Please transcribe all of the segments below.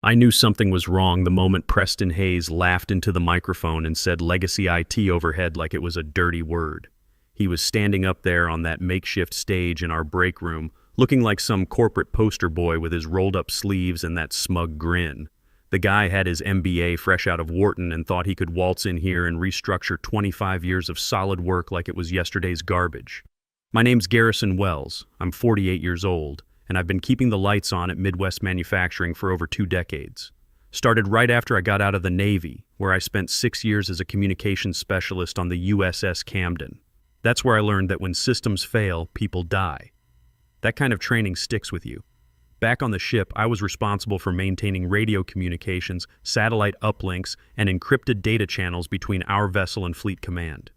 I knew something was wrong the moment Preston Hayes laughed into the microphone and said legacy IT overhead like it was a dirty word. He was standing up there on that makeshift stage in our break room, looking like some corporate poster boy with his rolled-up sleeves and that smug grin. The guy had his MBA fresh out of Wharton and thought he could waltz in here and restructure 25 years of solid work like it was yesterday's garbage. My name's Garrison Wells. I'm 48 years old, and I've been keeping the lights on at Midwest Manufacturing for over 2 decades. Started right after I got out of the Navy, where I spent 6 years as a communications specialist on the USS Camden. That's where I learned that when systems fail, people die. That kind of training sticks with you. Back on the ship, I was responsible for maintaining radio communications, satellite uplinks, and encrypted data channels between our vessel and fleet command.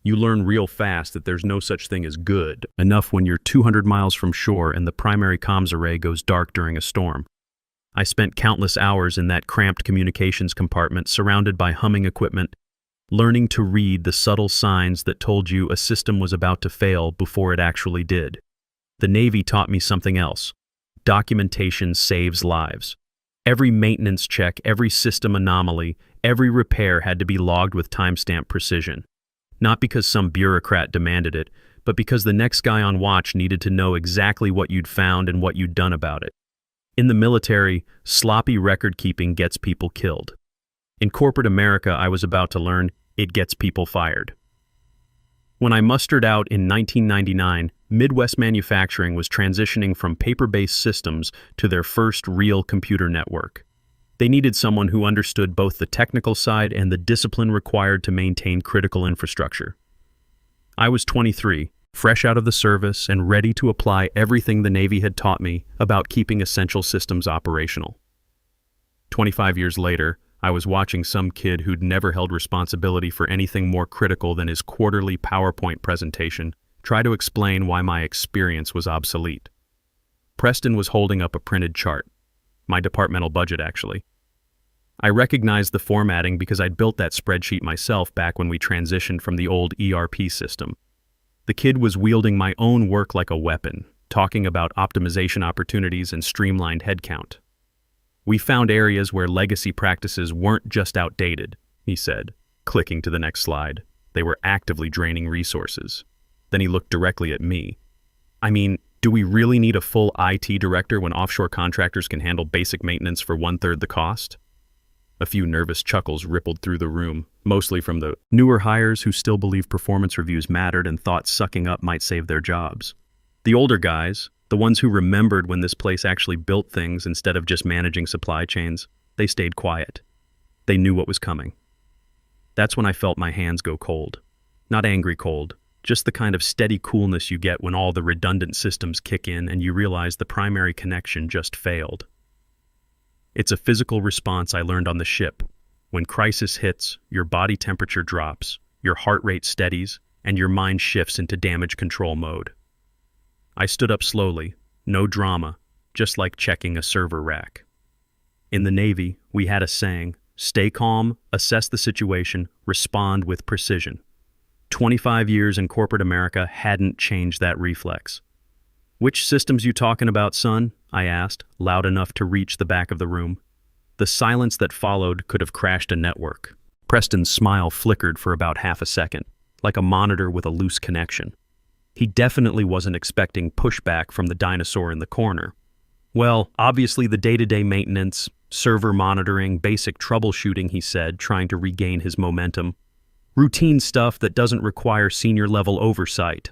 You learn real fast that there's no such thing as good enough when you're 200 miles from shore and the primary comms array goes dark during a storm. I spent countless hours in that cramped communications compartment surrounded by humming equipment, learning to read the subtle signs that told you a system was about to fail before it actually did. The Navy taught me something else. Documentation saves lives. Every maintenance check, every system anomaly, every repair had to be logged with timestamp precision. Not because some bureaucrat demanded it, but because the next guy on watch needed to know exactly what you'd found and what you'd done about it. In the military, sloppy record-keeping gets people killed. In corporate America, I was about to learn, it gets people fired. When I mustered out in 1999, Midwest Manufacturing was transitioning from paper-based systems to their first real computer network. They needed someone who understood both the technical side and the discipline required to maintain critical infrastructure. I was 23, fresh out of the service and ready to apply everything the Navy had taught me about keeping essential systems operational. 25 years later, I was watching some kid who'd never held responsibility for anything more critical than his quarterly PowerPoint presentation try to explain why my experience was obsolete. Preston was holding up a printed chart. My departmental budget, actually. I recognized the formatting because I'd built that spreadsheet myself back when we transitioned from the old ERP system. The kid was wielding my own work like a weapon, talking about optimization opportunities and streamlined headcount. We found areas where legacy practices weren't just outdated, he said, clicking to the next slide. They were actively draining resources. Then he looked directly at me. I mean, do we really need a full IT director when offshore contractors can handle basic maintenance for 1/3 the cost? A few nervous chuckles rippled through the room, mostly from the newer hires who still believed performance reviews mattered and thought sucking up might save their jobs. The older guys, the ones who remembered when this place actually built things instead of just managing supply chains, they stayed quiet. They knew what was coming. That's when I felt my hands go cold. Not angry cold, just the kind of steady coolness you get when all the redundant systems kick in and you realize the primary connection just failed. It's a physical response I learned on the ship. When crisis hits, your body temperature drops, your heart rate steadies, and your mind shifts into damage control mode. I stood up slowly, no drama, just like checking a server rack. In the Navy, we had a saying, stay calm, assess the situation, respond with precision. 25 years in corporate America hadn't changed that reflex. Which systems you talking about, son? I asked, loud enough to reach the back of the room. The silence that followed could have crashed a network. Preston's smile flickered for about half a second, like a monitor with a loose connection. He definitely wasn't expecting pushback from the dinosaur in the corner. Well, obviously the day-to-day maintenance, server monitoring, basic troubleshooting, he said, trying to regain his momentum. Routine stuff that doesn't require senior-level oversight.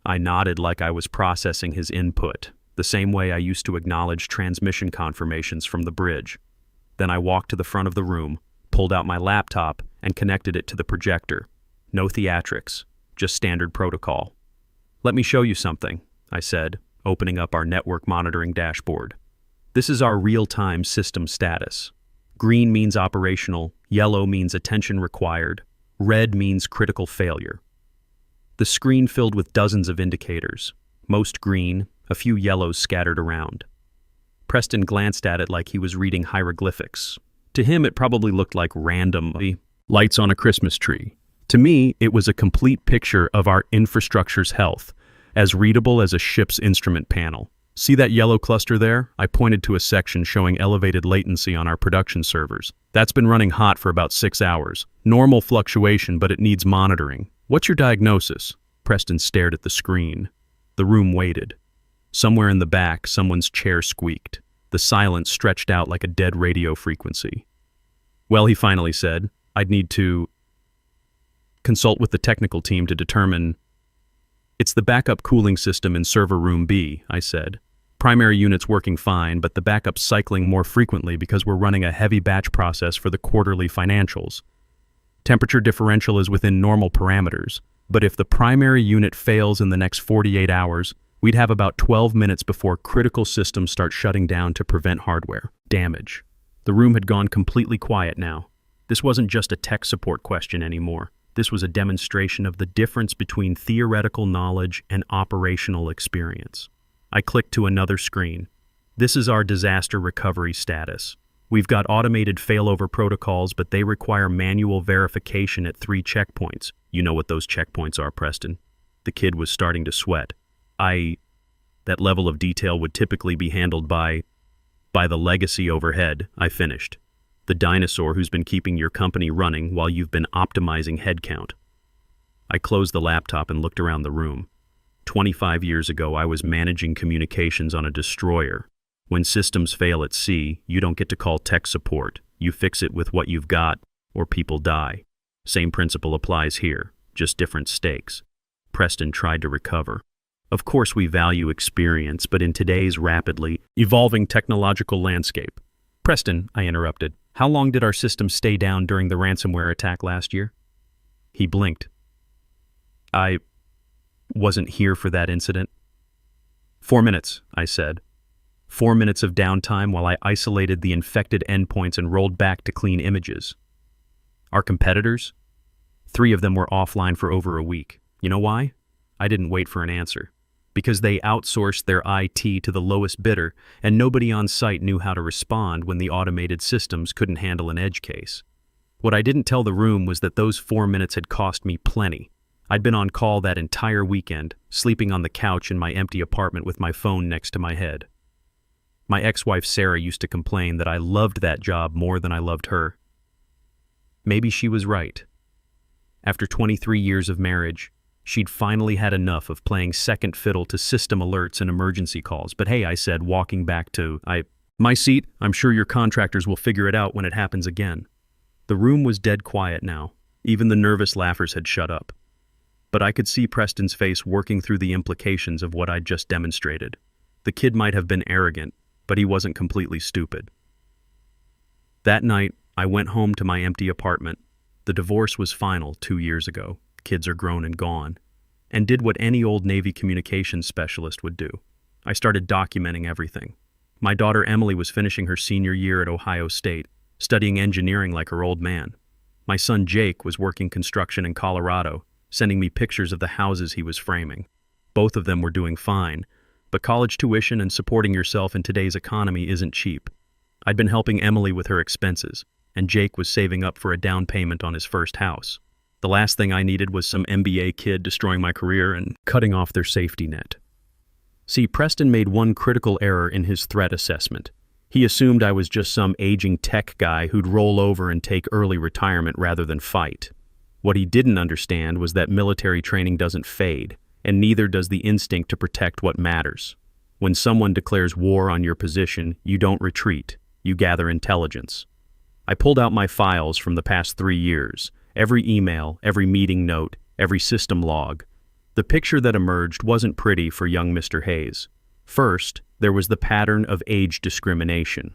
I nodded like I was processing his input, the same way I used to acknowledge transmission confirmations from the bridge. Then I walked to the front of the room, pulled out my laptop, and connected it to the projector. No theatrics, just standard protocol. Let me show you something, I said, opening up our network monitoring dashboard. This is our real-time system status. Green means operational, yellow means attention required, red means critical failure. The screen filled with dozens of indicators, most green, a few yellows scattered around. Preston glanced at it like he was reading hieroglyphics. To him, it probably looked like random lights on a Christmas tree. To me, it was a complete picture of our infrastructure's health, as readable as a ship's instrument panel. See that yellow cluster there? I pointed to a section showing elevated latency on our production servers. That's been running hot for about 6 hours. Normal fluctuation, but it needs monitoring. What's your diagnosis? Preston stared at the screen. The room waited. Somewhere in the back, someone's chair squeaked. The silence stretched out like a dead radio frequency. Well, he finally said, I'd need to consult with the technical team to determine. It's the backup cooling system in server room B, I said. Primary unit's working fine, but the backup's cycling more frequently because we're running a heavy batch process for the quarterly financials. Temperature differential is within normal parameters, but if the primary unit fails in the next 48 hours, we'd have about 12 minutes before critical systems start shutting down to prevent hardware damage. The room had gone completely quiet now. This wasn't just a tech support question anymore. This was a demonstration of the difference between theoretical knowledge and operational experience. I clicked to another screen. This is our disaster recovery status. We've got automated failover protocols, but they require manual verification at 3 checkpoints. You know what those checkpoints are, Preston. The kid was starting to sweat. That level of detail would typically be handled by the legacy overhead, I finished. The dinosaur who's been keeping your company running while you've been optimizing headcount. I closed the laptop and looked around the room. 25 years ago, I was managing communications on a destroyer. When systems fail at sea, you don't get to call tech support. You fix it with what you've got, or people die. Same principle applies here, just different stakes. Preston tried to recover. Of course we value experience, but in today's rapidly evolving technological landscape. Preston, I interrupted, how long did our system stay down during the ransomware attack last year? He blinked. I wasn't here for that incident. 4 minutes, I said. 4 minutes of downtime while I isolated the infected endpoints and rolled back to clean images. Our competitors? 3 of them were offline for over a week. You know why? I didn't wait for an answer. Because they outsourced their IT to the lowest bidder, and nobody on site knew how to respond when the automated systems couldn't handle an edge case. What I didn't tell the room was that those 4 minutes had cost me plenty. I'd been on call that entire weekend, sleeping on the couch in my empty apartment with my phone next to my head. My ex-wife Sarah used to complain that I loved that job more than I loved her. Maybe she was right. After 23 years of marriage, she'd finally had enough of playing second fiddle to system alerts and emergency calls. But hey, I said, walking back to my seat, I'm sure your contractors will figure it out when it happens again. The room was dead quiet now. Even the nervous laughers had shut up. But I could see Preston's face working through the implications of what I'd just demonstrated. The kid might have been arrogant, but he wasn't completely stupid. That night, I went home to my empty apartment. The divorce was final 2 years ago. Kids are grown and gone. And did what any old Navy communications specialist would do. I started documenting everything. My daughter Emily was finishing her senior year at Ohio State, studying engineering like her old man. My son Jake was working construction in Colorado, sending me pictures of the houses he was framing. Both of them were doing fine, but college tuition and supporting yourself in today's economy isn't cheap. I'd been helping Emily with her expenses, and Jake was saving up for a down payment on his first house. The last thing I needed was some MBA kid destroying my career and cutting off their safety net. See, Preston made one critical error in his threat assessment. He assumed I was just some aging tech guy who'd roll over and take early retirement rather than fight. What he didn't understand was that military training doesn't fade, and neither does the instinct to protect what matters. When someone declares war on your position, you don't retreat, you gather intelligence. I pulled out my files from the past 3 years, every email, every meeting note, every system log. The picture that emerged wasn't pretty for young Mr. Hayes. First, there was the pattern of age discrimination.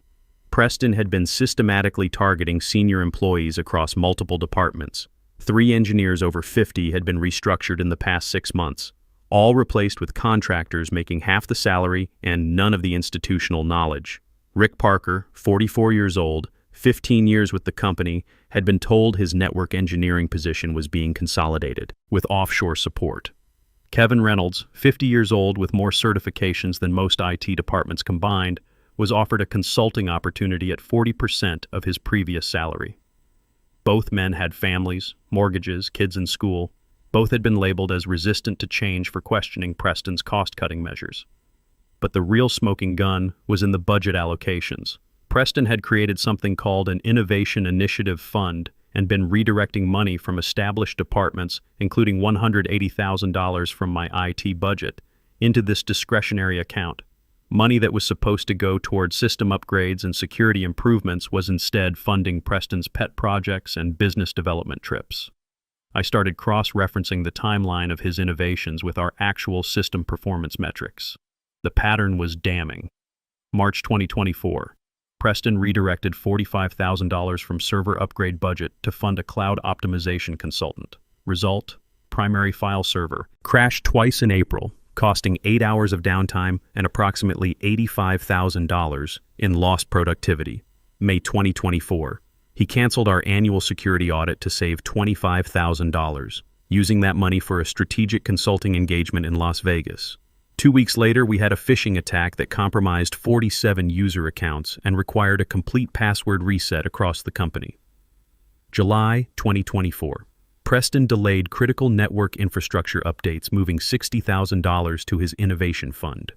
Preston had been systematically targeting senior employees across multiple departments. 3 engineers over 50 had been restructured in the past 6 months, all replaced with contractors making half the salary and none of the institutional knowledge. Rick Parker, 44 years old, 15 years with the company, had been told his network engineering position was being consolidated with offshore support. Kevin Reynolds, 50 years old with more certifications than most IT departments combined, was offered a consulting opportunity at 40% of his previous salary. Both men had families, mortgages, kids in school. Both had been labeled as resistant to change for questioning Preston's cost-cutting measures. But the real smoking gun was in the budget allocations. Preston had created something called an Innovation Initiative Fund and been redirecting money from established departments, including $180,000 from my IT budget, into this discretionary account. Money that was supposed to go toward system upgrades and security improvements was instead funding Preston's pet projects and business development trips. I started cross-referencing the timeline of his innovations with our actual system performance metrics. The pattern was damning. March 2024. Preston redirected $45,000 from server upgrade budget to fund a cloud optimization consultant. Result: primary file server crashed twice in April, costing 8 hours of downtime and approximately $85,000 in lost productivity. May 2024. He canceled our annual security audit to save $25,000, using that money for a strategic consulting engagement in Las Vegas. 2 weeks later, we had a phishing attack that compromised 47 user accounts and required a complete password reset across the company. July 2024. Preston delayed critical network infrastructure updates, moving $60,000 to his innovation fund.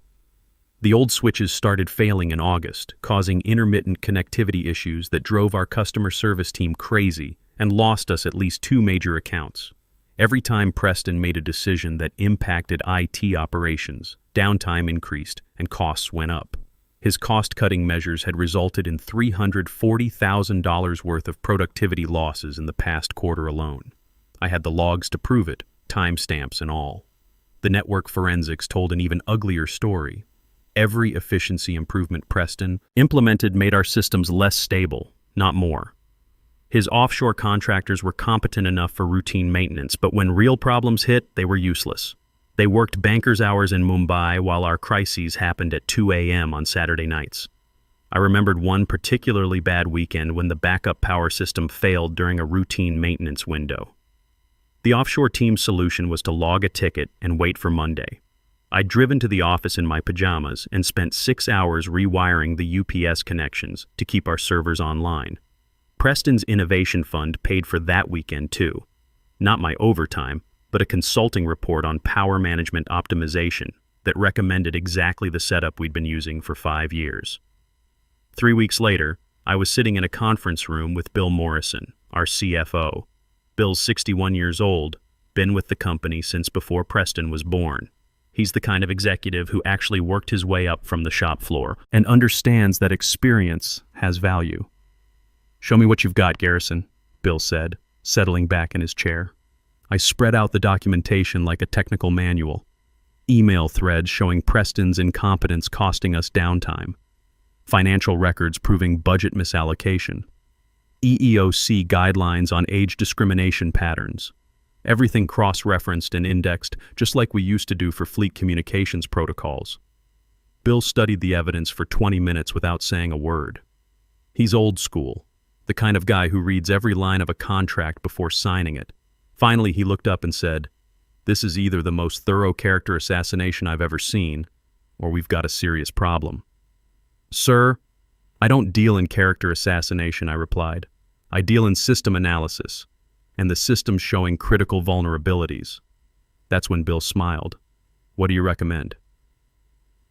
The old switches started failing in August, causing intermittent connectivity issues that drove our customer service team crazy and lost us at least 2 major accounts. Every time Preston made a decision that impacted IT operations, downtime increased and costs went up. His cost-cutting measures had resulted in $340,000 worth of productivity losses in the past quarter alone. I had the logs to prove it, timestamps and all. The network forensics told an even uglier story. Every efficiency improvement Preston implemented made our systems less stable, not more. His offshore contractors were competent enough for routine maintenance, but when real problems hit, they were useless. They worked bankers' hours in Mumbai while our crises happened at 2 a.m. on Saturday nights. I remembered one particularly bad weekend when the backup power system failed during a routine maintenance window. The offshore team's solution was to log a ticket and wait for Monday. I'd driven to the office in my pajamas and spent 6 hours rewiring the UPS connections to keep our servers online. Preston's Innovation Fund paid for that weekend too. Not my overtime, but a consulting report on power management optimization that recommended exactly the setup we'd been using for 5 years. 3 weeks later, I was sitting in a conference room with Bill Morrison, our CFO. Bill's 61 years old, been with the company since before Preston was born. He's the kind of executive who actually worked his way up from the shop floor and understands that experience has value. "Show me what you've got, Garrison," Bill said, settling back in his chair. I spread out the documentation like a technical manual. Email threads showing Preston's incompetence costing us downtime. Financial records proving budget misallocation. EEOC guidelines on age discrimination patterns. Everything cross-referenced and indexed, just like we used to do for fleet communications protocols. Bill studied the evidence for 20 minutes without saying a word. He's old school, the kind of guy who reads every line of a contract before signing it. Finally, he looked up and said, "This is either the most thorough character assassination I've ever seen, or we've got a serious problem." "Sir, I don't deal in character assassination," I replied. "I deal in system analysis, and the system's showing critical vulnerabilities." That's when Bill smiled. "What do you recommend?"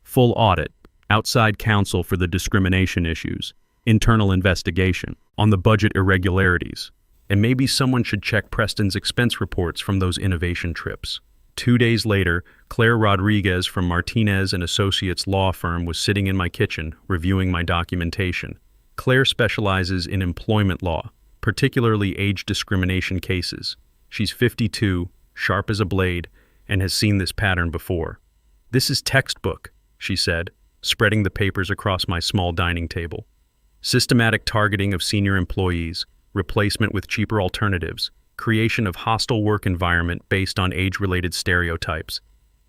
"Full audit, outside counsel for the discrimination issues, internal investigation on the budget irregularities, and maybe someone should check Preston's expense reports from those innovation trips." 2 days later, Claire Rodriguez from Martinez and Associates law firm was sitting in my kitchen reviewing my documentation. Claire specializes in employment law, particularly age discrimination cases. She's 52, sharp as a blade, and has seen this pattern before. "This is textbook," she said, spreading the papers across my small dining table. "Systematic targeting of senior employees, replacement with cheaper alternatives, creation of hostile work environment based on age-related stereotypes.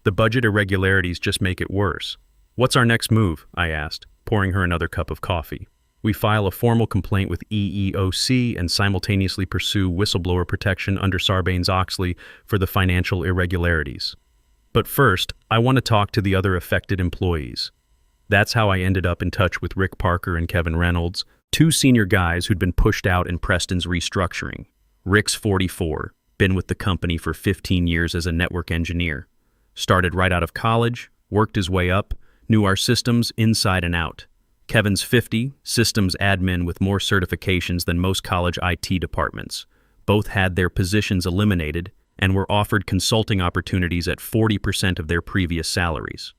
The budget irregularities just make it worse." "What's our next move?" I asked, pouring her another cup of coffee. "We file a formal complaint with EEOC and simultaneously pursue whistleblower protection under Sarbanes-Oxley for the financial irregularities. But first, I want to talk to the other affected employees." That's how I ended up in touch with Rick Parker and Kevin Reynolds, 2 senior guys who'd been pushed out in Preston's restructuring. Rick's 44, been with the company for 15 years as a network engineer. Started right out of college, worked his way up, Knew our systems inside and out. Kevin's 50, systems admin with more certifications than most college IT departments. Both had their positions eliminated and were offered consulting opportunities at 40% of their previous salaries.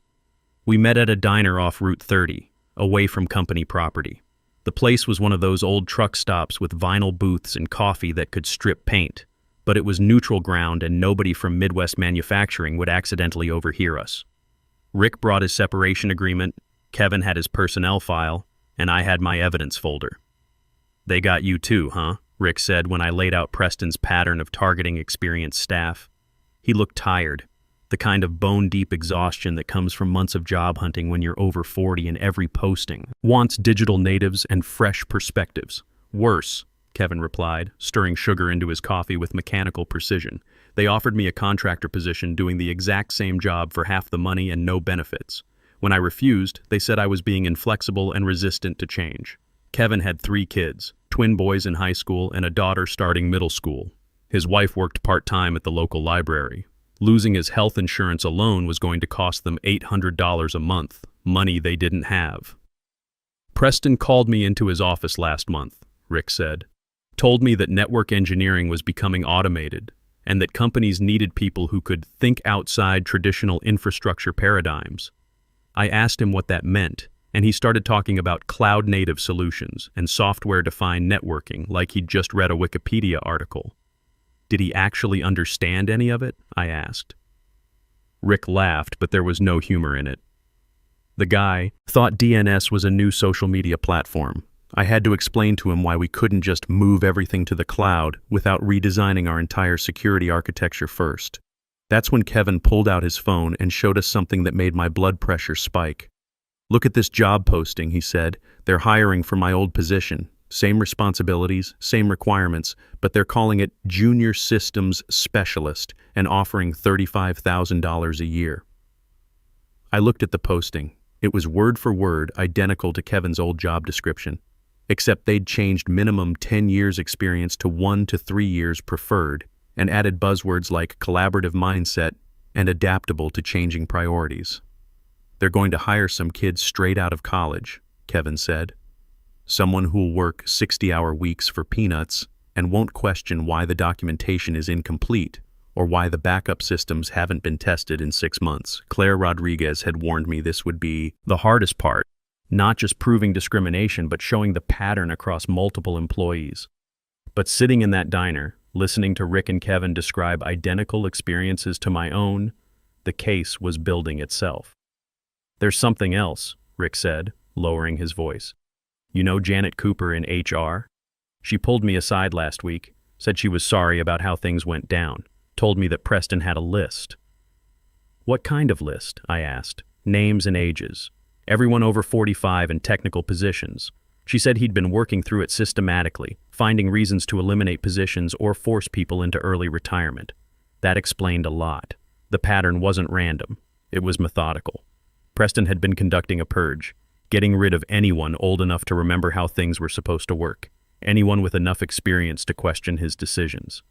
We met at a diner off Route 30, away from company property. The place was one of those old truck stops with vinyl booths and coffee that could strip paint, but it was neutral ground and nobody from Midwest Manufacturing would accidentally overhear us. Rick brought his separation agreement, Kevin had his personnel file, and I had my evidence folder. "They got you too, huh?" Rick said when I laid out Preston's pattern of targeting experienced staff. He looked tired, the kind of bone-deep exhaustion that comes from months of job hunting when you're over 40 and every posting wants digital natives and fresh perspectives. "Worse," Kevin replied, stirring sugar into his coffee with mechanical precision. "They offered me a contractor position doing the exact same job for half the money and no benefits. When I refused, they said I was being inflexible and resistant to change." Kevin had 3 kids, twin boys in high school and a daughter starting middle school. His wife worked part-time at the local library. Losing his health insurance alone was going to cost them $800 a month, money they didn't have. "Preston called me into his office last month," Rick said. "Told me that network engineering was becoming automated and that companies needed people who could think outside traditional infrastructure paradigms. I asked him what that meant, and he started talking about cloud-native solutions and software-defined networking like he'd just read a Wikipedia article. Did he actually understand any of it? I asked. Rick laughed, but there was no humor in it. The guy thought DNS was a new social media platform. I had to explain to him why we couldn't just move everything to the cloud without redesigning our entire security architecture first. That's when Kevin pulled out his phone and showed us something that made my blood pressure spike. "Look at this job posting," he said. "They're hiring for my old position. Same responsibilities, same requirements, but they're calling it Junior Systems Specialist and offering $35,000 a year." I looked at the posting. It was word for word identical to Kevin's old job description, except they'd changed minimum 10 years experience to 1 to 3 years preferred and added buzzwords like collaborative mindset and adaptable to changing priorities. "They're going to hire some kids straight out of college," Kevin said. "Someone who'll work 60-hour weeks for peanuts and won't question why the documentation is incomplete or why the backup systems haven't been tested in 6 months. Claire Rodriguez had warned me this would be the hardest part, not just proving discrimination, but showing the pattern across multiple employees. But sitting in that diner, listening to Rick and Kevin describe identical experiences to my own, the case was building itself. "There's something else," Rick said, lowering his voice. "You know Janet Cooper in HR? She pulled me aside last week, said she was sorry about how things went down, told me that Preston had a list." "What kind of list?" I asked. "Names and ages. Everyone over 45 in technical positions." She said he'd been working through it systematically, finding reasons to eliminate positions or force people into early retirement. That explained a lot. The pattern wasn't random. It was methodical. Preston had been conducting a purge, getting rid of anyone old enough to remember how things were supposed to work, anyone with enough experience to question his decisions.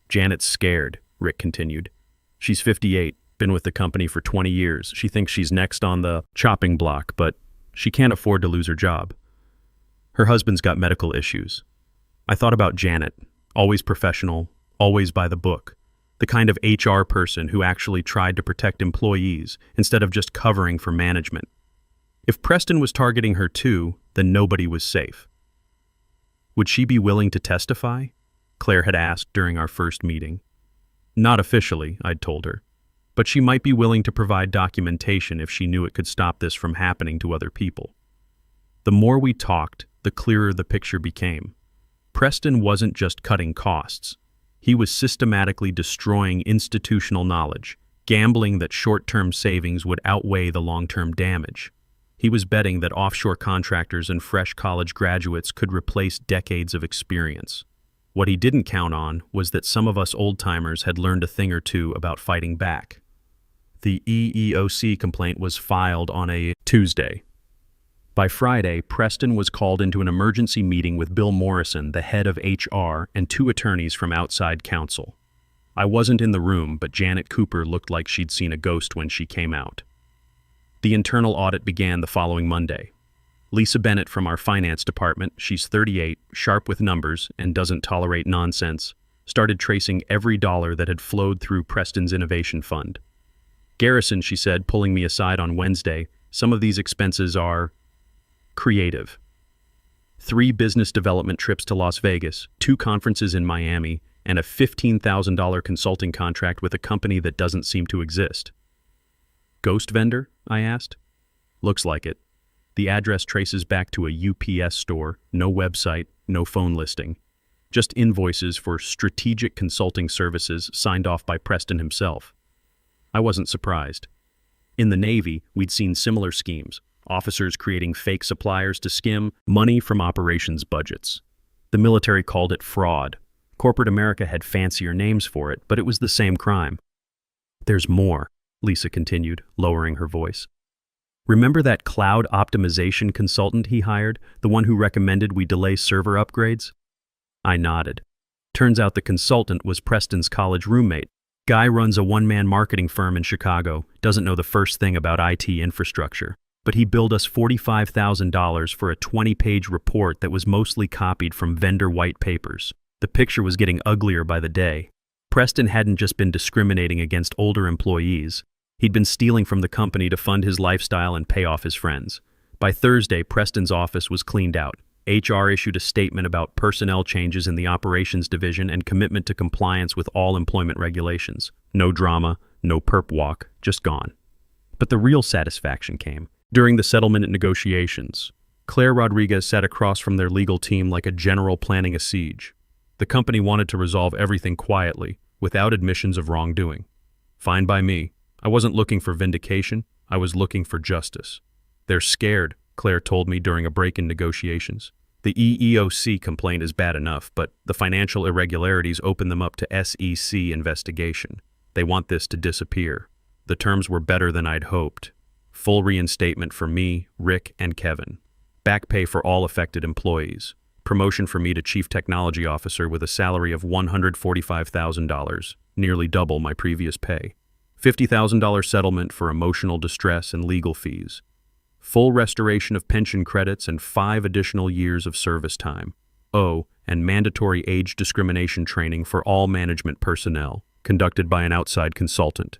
"Janet's scared," Rick continued. "She's 58, been with the company for 20 years. She thinks she's next on the chopping block, but she can't afford to lose her job. Her husband's got medical issues." I thought about Janet, always professional, always by the book, the kind of HR person who actually tried to protect employees instead of just covering for management. If Preston was targeting her too, then nobody was safe. "Would she be willing to testify?" Claire had asked during our first meeting. "Not officially," I'd told her, "but she might be willing to provide documentation if she knew it could stop this from happening to other people." The more we talked, the clearer the picture became. Preston wasn't just cutting costs. He was systematically destroying institutional knowledge, gambling that short-term savings would outweigh the long-term damage. He was betting that offshore contractors and fresh college graduates could replace decades of experience. What he didn't count on was that some of us old-timers had learned a thing or two about fighting back. The EEOC complaint was filed on a Tuesday. By Friday, Preston was called into an emergency meeting with Bill Morrison, the head of HR, and 2 attorneys from outside counsel. I wasn't in the room, but Janet Cooper looked like she'd seen a ghost when she came out. The internal audit began the following Monday. Lisa Bennett from our finance department, she's 38, sharp with numbers, and doesn't tolerate nonsense, started tracing every dollar that had flowed through Preston's Innovation Fund. Garrison, she said, pulling me aside on Wednesday, some of these expenses are creative. 3 business development trips to Las Vegas, 2 conferences in Miami, and a $15,000 consulting contract with a company that doesn't seem to exist. Ghost vendor? I asked. Looks like it. The address traces back to a UPS store, no website, no phone listing. Just invoices for strategic consulting services signed off by Preston himself. I wasn't surprised. In the Navy, we'd seen similar schemes, officers creating fake suppliers to skim money from operations budgets. The military called it fraud. Corporate America had fancier names for it, but it was the same crime. There's more, Lisa continued, lowering her voice. Remember that cloud optimization consultant he hired, the one who recommended we delay server upgrades? I nodded. Turns out the consultant was Preston's college roommate. Guy runs a one-man marketing firm in Chicago, doesn't know the first thing about IT infrastructure, but he billed us $45,000 for a 20-page report that was mostly copied from vendor white papers. The picture was getting uglier by the day. Preston hadn't just been discriminating against older employees. He'd been stealing from the company to fund his lifestyle and pay off his friends. By Thursday, Preston's office was cleaned out. HR issued a statement about personnel changes in the operations division and commitment to compliance with all employment regulations. No drama, no perp walk, just gone. But the real satisfaction came during the settlement negotiations. Claire Rodriguez sat across from their legal team like a general planning a siege. The company wanted to resolve everything quietly, without admissions of wrongdoing. Fine by me. I wasn't looking for vindication, I was looking for justice. They're scared, Claire told me during a break in negotiations. The EEOC complaint is bad enough, but the financial irregularities open them up to SEC investigation. They want this to disappear. The terms were better than I'd hoped. Full reinstatement for me, Rick, and Kevin. Back pay for all affected employees. Promotion for me to Chief Technology Officer with a salary of $145,000, nearly double my previous pay. $50,000 settlement for emotional distress and legal fees. Full restoration of pension credits and 5 additional years of service time. Oh, and mandatory age discrimination training for all management personnel, conducted by an outside consultant.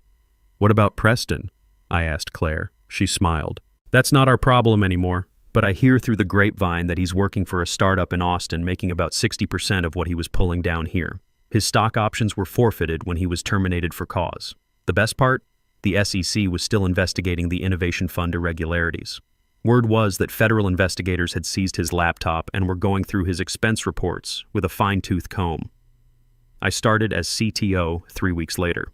What about Preston? I asked Claire. She smiled. That's not our problem anymore, but I hear through the grapevine that he's working for a startup in Austin making about 60% of what he was pulling down here. His stock options were forfeited when he was terminated for cause. The best part? The SEC was still investigating the Innovation Fund irregularities. Word was that federal investigators had seized his laptop and were going through his expense reports with a fine-tooth comb. I started as CTO 3 weeks later.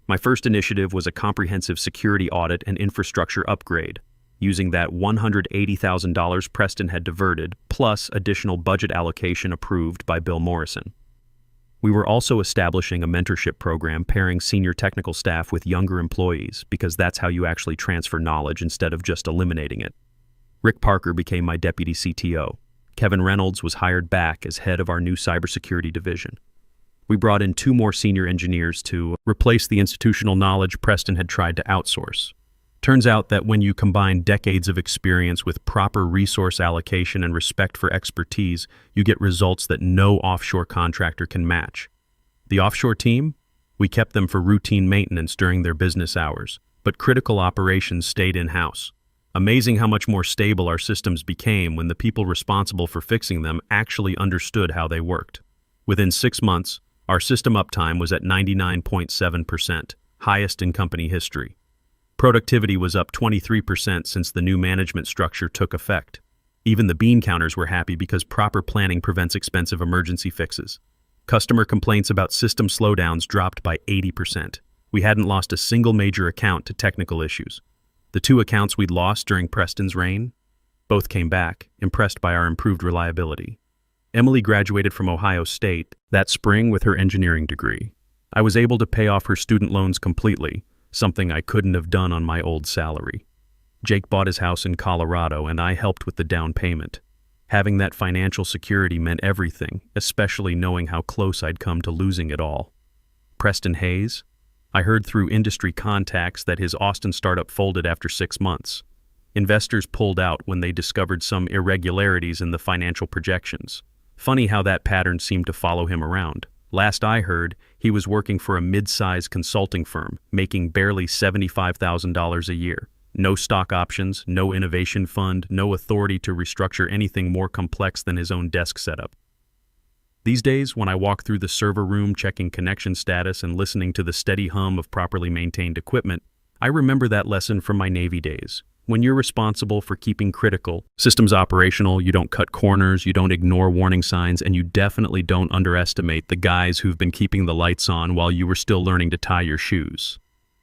My first initiative was a comprehensive security audit and infrastructure upgrade, using that $180,000 Preston had diverted, plus additional budget allocation approved by Bill Morrison. We were also establishing a mentorship program pairing senior technical staff with younger employees because that's how you actually transfer knowledge instead of just eliminating it. Rick Parker became my deputy CTO. Kevin Reynolds was hired back as head of our new cybersecurity division. We brought in 2 more senior engineers to replace the institutional knowledge Preston had tried to outsource. Turns out that when you combine decades of experience with proper resource allocation and respect for expertise, you get results that no offshore contractor can match. The offshore team? We kept them for routine maintenance during their business hours, but critical operations stayed in-house. Amazing how much more stable our systems became when the people responsible for fixing them actually understood how they worked. Within 6 months, our system uptime was at 99.7%, highest in company history. Productivity was up 23% since the new management structure took effect. Even the bean counters were happy because proper planning prevents expensive emergency fixes. Customer complaints about system slowdowns dropped by 80%. We hadn't lost a single major account to technical issues. The 2 accounts we'd lost during Preston's reign, both came back, impressed by our improved reliability. Emily graduated from Ohio State that spring with her engineering degree. I was able to pay off her student loans completely, something I couldn't have done on my old salary. Jake bought his house in Colorado and I helped with the down payment. Having that financial security meant everything, especially knowing how close I'd come to losing it all. Preston Hayes? I heard through industry contacts that his Austin startup folded after 6 months. Investors pulled out when they discovered some irregularities in the financial projections. Funny how that pattern seemed to follow him around. Last I heard, he was working for a mid-sized consulting firm, making barely $75,000 a year. No stock options, no innovation fund, no authority to restructure anything more complex than his own desk setup. These days, when I walk through the server room checking connection status and listening to the steady hum of properly maintained equipment, I remember that lesson from my Navy days. When you're responsible for keeping critical systems operational, you don't cut corners, you don't ignore warning signs, and you definitely don't underestimate the guys who've been keeping the lights on while you were still learning to tie your shoes.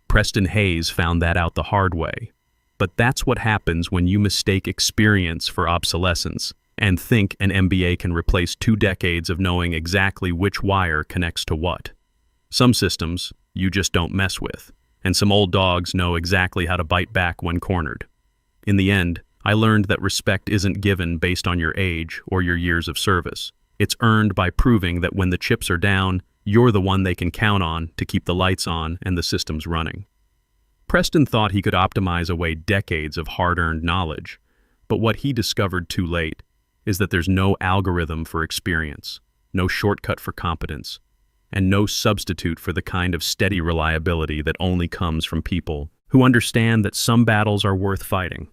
Preston Hayes found that out the hard way. But that's what happens when you mistake experience for obsolescence and think an MBA can replace 2 decades of knowing exactly which wire connects to what. Some systems you just don't mess with, and some old dogs know exactly how to bite back when cornered. In the end, I learned that respect isn't given based on your age or your years of service. It's earned by proving that when the chips are down, you're the one they can count on to keep the lights on and the systems running. Preston thought he could optimize away decades of hard-earned knowledge, but what he discovered too late is that there's no algorithm for experience, no shortcut for competence, and no substitute for the kind of steady reliability that only comes from people who understand that some battles are worth fighting